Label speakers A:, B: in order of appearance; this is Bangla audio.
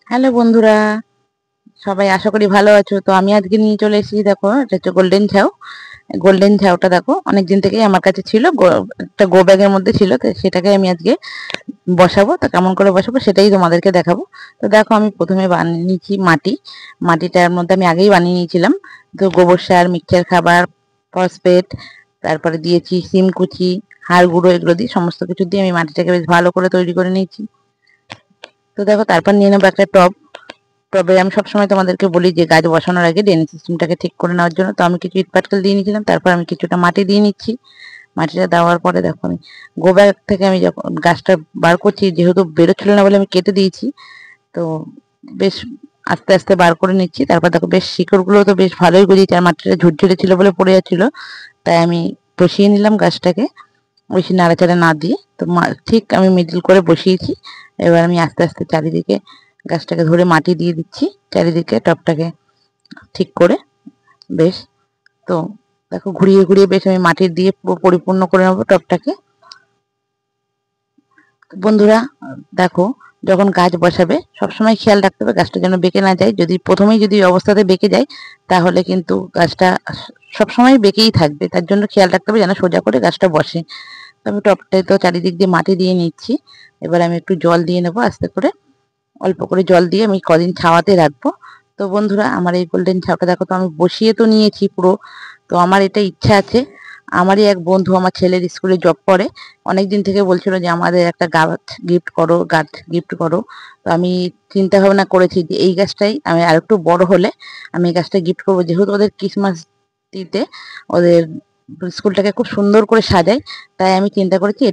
A: হ্যালো বন্ধুরা, সবাই আশা করি ভালো আছো। তো আমি আজকে নিয়ে চলে এসেছি, দেখো এটা হচ্ছে গোল্ডেন ঝাউ। গোল্ডেন ঝাউটা দেখো অনেকদিন থেকেই আমার কাছে ছিল, একটা গো ব্যাগের মধ্যে ছিল, তো সেটাকে আমি আজকে বসাবো। তো কেমন করে বসাবো সেটাই তোমাদেরকে দেখাবো। তো দেখো আমি প্রথমে বানিয়ে নিয়েছি মাটিটার মধ্যে আমি আগেই বানিয়ে নিয়েছিলাম। তো গোবর সার, মিক্সচার খাবার, ফসফেট, তারপরে দিয়েছি সিম কুচি, হাড় গুঁড়ো, এগুলো দিয়ে সমস্ত কিছু দিয়ে আমি মাটিটাকে বেশ ভালো করে তৈরি করে নিয়েছি। তো দেখো তারপর নিয়ে নেবো একটা টব। তবে আমি সবসময় তোমাদেরকে বলি যে গাছ বসানোর আগে ড্রেনেজ সিস্টেমটাকে ঠিক করে নেওয়ার জন্য। তো আমি কিছু ইট পাটকেল দিয়ে নিয়েছিলাম, তারপর আমি কিছুটা মাটি দিয়ে নিচ্ছি। মাটিটা দেওয়ার পরে দেখো আমি গো ব্যাগ থেকে আমি যখন গাছটা বার করছি, যেহেতু বেরোচ্ছিল না বলে আমি কেটে দিয়েছি, তো বেশ আস্তে আস্তে বার করে নিচ্ছি। তারপর দেখো বেশ শিকড়গুলো তো বেশ ভালোই গজিয়েছে, আর মাটিটা ঝুরঝুরে ছিল বলে পড়ে যাচ্ছিল, তাই আমি বসিয়ে নিলাম গাছটাকে বেশি নাড়াচাড়া না দিয়ে। তো ঠিক আমি মিডল করে বসিয়েছি। এবার আমি আস্তে আস্তে চারিদিকে গাছটাকে ধরে মাটি দিয়ে দিচ্ছি, চারিদিকে টবটাকে ঠিক করে বেশ। তো দেখো ঘুরিয়ে ঘুরিয়ে বেশ আমি মাটি দিয়ে পুরো পরিপূর্ণ করে নেবো টবটাকে। বন্ধুরা দেখো, যখন গাছ বসাবে সবসময় খেয়াল রাখতে হবে গাছটা যেন বেঁকে না যায়। যদি অবস্থাতে বেঁকে যায়, তাহলে কিন্তু গাছটা সবসময় বেঁকেই থাকবে। তার জন্য খেয়াল রাখতে হবে যেন সোজা করে গাছটা বসে। তো আমি টবটায় তো চারিদিক দিয়ে মাটি দিয়ে নিচ্ছি। এবার আমি একটু জল দিয়ে নেবো আস্তে করে, অল্প করে জল দিয়ে আমি কদিন ছাওয়াতে রাখবো। তো বন্ধুরা আমার এই গোল্ডেন ছাউটা দেখো, তো আমি বসিয়ে তো নিয়েছি পুরো। তো আমার এটা ইচ্ছা আছে, আমারই এক বন্ধু আমার ছেলের স্কুলে জব করে, অনেকদিন থেকে বলছিল যে আমাদের একটা গাছ গিফট করো। তো আমি চিন্তা ভাবনা করেছি যে এই গাছটাই আমি আরেকটু বড় হলে আমি এই গাছটা গিফট করবো, যেহেতু ওদের ক্রিসমাস দিতে ওদের স্কুলটাকে খুব সুন্দর করে সাজাই। তাই আমি চিন্তা করেছি